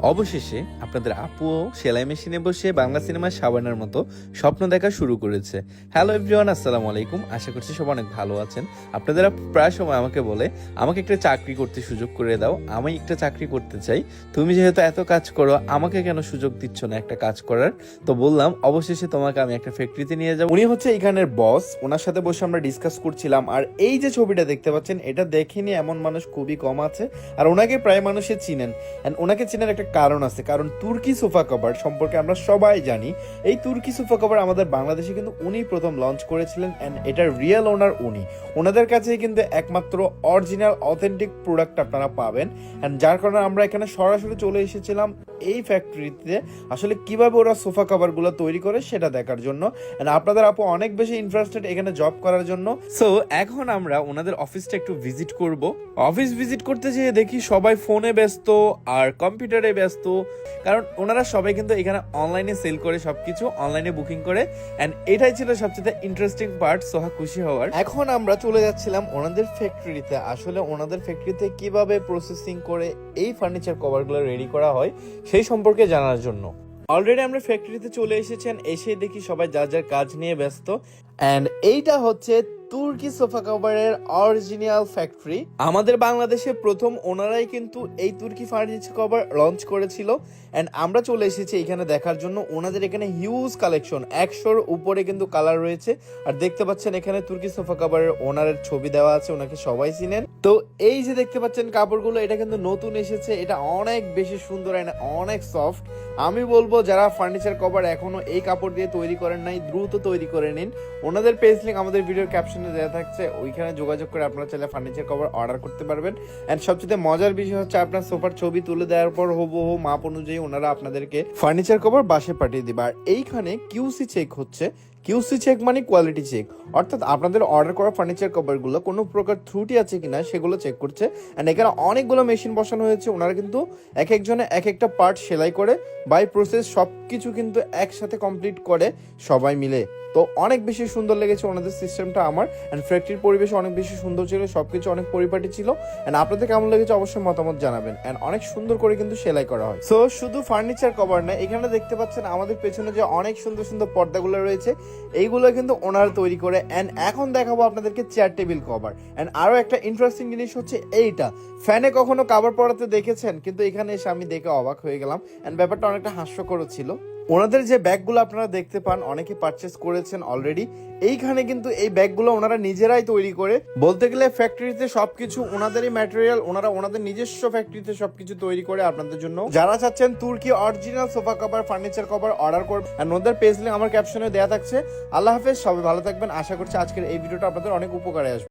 অবশেষে আপনাদের আপুও সেলাই মেশিনে বসে বাংলা সিনেমার সাবানের মতো স্বপ্ন দেখা শুরু করেছে। হ্যালো এভরিওয়ান, আসসালামু আলাইকুম। আশা করছি সবাই অনেক ভালো আছেন। আপনাদের আপু প্রায় সময় আমাকে বলে আমাকে একটা চাকরি করতে সুযোগ করে দাও, আমি একটা চাকরি করতে চাই, তুমি যেহেতু এত কাজ করো আমাকে কেন সুযোগ দিচ্ছ না একটা কাজ করার। তো বললাম অবশেষে তোমাকে আমি একটা ফ্যাক্টরিতে নিয়ে যাবো। উনি হচ্ছে এখানের বস, ওনার সাথে বসে আমরা ডিসকাস করছিলাম। আর এই যে ছবিটা দেখতে পাচ্ছেন, এটা দেখেনি এমন মানুষ খুবই কম আছে। আর ওনাকে প্রায় মানুষে চিনেন, ওনাকে চেনার একটা কারণ আছে, কারণ তুর্কি সোফা কভার সম্পর্কে আমরা সবাই জানি। এই তুর্কি সোফা কভার আমাদের বাংলাদেশে কিন্তু উনি প্রথম লঞ্চ করেছিলেন, এন্ড এটার রিয়েল ওনার উনি। ওনাদের কাছেই কিন্তু একমাত্র অরিজিনাল অথেন্টিক প্রোডাক্ট আপনারা পাবেন, এন্ড যার কারণে আমরা এখানে সরাসরি চলে এসেছিলাম এই ফ্যাক্টরিতে আসলে কিভাবে ওরা সোফা কভারগুলো তৈরি করে সেটা দেখার জন্য। এন্ড আপনাদের আপু অনেক বেশি ইন্টারেস্টেড এখানে জব করার জন্য। সো এখন আমরা ওনাদের অফিসটা একটু ভিজিট করব। অফিস ভিজিট করতে যেয়ে দেখি সবাই ফোনে ব্যস্ত আর কম্পিউটারে ব্যস্ত, কারণ ওনারা সবাই কিন্তু এখানে অনলাইনে সেল করে, সবকিছু অনলাইনে বুকিং করে। এন্ড এটাই ছিল সবচেয়ে ইন্টারেস্টিং পার্ট, সোহা খুশি হওয়ার। এখন আমরা চলে যাচ্ছিলাম ওনাদের ফ্যাক্টরিতে। আসলে ওনাদের ফ্যাক্টরিতে কিভাবে প্রসেসিং করে এই ফার্নিচার কভারগুলো রেডি করা হয় সেই সম্পর্কে জানার জন্য। অলরেডি আমরা ফ্যাক্টরিতে চলে এসেছেন, এসে দেখি সবাই যার যার কাজ নিয়ে ব্যস্ত। এন্ড এইটা হচ্ছে তুর্কি সোফা কভারের অরিজিনাল ফ্যাক্টরি। আমাদের বাংলাদেশে প্রথম ওনারাই কিন্তু এই তুর্কি ফার্নিচার কভার লঞ্চ করেছিল। এন্ড আমরা চলে এসেছি এখানে দেখার জন্য। ওনাদের এখানে হিউজ কালেকশন, 100-র উপরে কিন্তু কালার রয়েছে। আর দেখতে পাচ্ছেন এখানে তুর্কি সোফা কভারের ওনারের ছবি দেওয়া আছে, ওনাকে সবাই চিনেন। তো এই যে দেখতে পাচ্ছেন কাপড়গুলো, এটা কিন্তু নতুন এসেছে, এটা অনেক বেশি সুন্দর, অনেক সফট। আমি বলবো যারা ফার্নিচার কভার এখনো এই কাপড় দিয়ে তৈরি করেন নাই, দ্রুত তৈরি করে নিন। ওনাদের পেজ লিংক আমাদের ভিডিওর ক্যাপশনে দেওয়া থাকছে, ওইখানে যোগাযোগ করে আপনারা চাইলে ফার্নিচার কভার অর্ডার করতে পারবেন। এন্ড সবচেয়ে মজার বিষয় হচ্ছে আপনার সোফার ছবি তুলে দেওয়ার পর হুবহু মাপ অনুযায়ী ওনারা আপনাদেরকে ফার্নিচার কভার বাসে পাঠিয়ে দিবে। আর এইখানে কিউসি চেক হচ্ছে। কিউসি চেক মানে কোয়ালিটি চেক, অর্থাৎ আপনাদের অর্ডার করা ফার্নিচার কভারগুলো কোনো প্রকার ত্রুটি আছে কিনা সেগুলো চেক করছে। এন্ড এখানে অনেকগুলো মেশিন বসানো হয়েছে, ওনারা কিন্তু এক একজনে এক একটা পার্ট সেলাই করে বাই প্রসেস সবকিছু কিন্তু একসাথে কমপ্লিট করে সবাই মিলে। তো অনেক বেশি সুন্দর লেগেছে ওনাদের সিস্টেমটা আমার। এন্ড ফ্যাক্টরির পরিবেশ অনেক বেশি সুন্দর ছিল, সবকিছু অনেক পরিপাটি ছিল। এন্ড আপনাদের কেমন লেগেছে অবশ্যই মতামত জানাবেন। এন্ড অনেক সুন্দর করে কিন্তু সেলাই করা হয়। সো শুধু ফার্নিচার কভার না, এখানে দেখতে পাচ্ছেন আমাদের পেছনে যে অনেক সুন্দর সুন্দর পর্দাগুলো রয়েছে, এইগুলো কিন্তু ওনারা তৈরি করে। এন্ড এখন দেখাবো আপনাদেরকে চেয়ার টেবিল কভার। এন্ড আরো একটা ইন্টারেস্টিং জিনিস হচ্ছে এইটা, ফ্যানে কখনো কভার পরাতে দেখেছেন, কিন্তু এখানে এসে আমি দেখে অবাক হয়ে গেলাম। এন্ড ব্যাপারটা অনেকটা হাস্যকর ছিল। ওনাদের যে ব্যাগগুলো আপনারা দেখতে পান, অনেকে পারচেস করেছেন অলরেডি। এইখানে কিন্তু এই ব্যাগগুলো ওনারা নিজেরাই তৈরি করে, বলতে গেলে ফ্যাক্টরিতে সবকিছু ওনাদেরই ম্যাটেরিয়াল, ওনারা ওনাদের নিজস্ব ফ্যাক্টরিতে সবকিছু তৈরি করে আপনাদের জন্য। যারা চাচ্ছেন তুর্কি original sofa cover, furniture cover order করবেন, আর ওনাদের পেজ লিংক আমার ক্যাপশনে দেওয়া থাকছে। আল্লাহ হাফেজ, সবাই ভালো থাকবেন। আশা করছি আজকের এই ভিডিওটা আপনাদের অনেক উপকারে আসবে।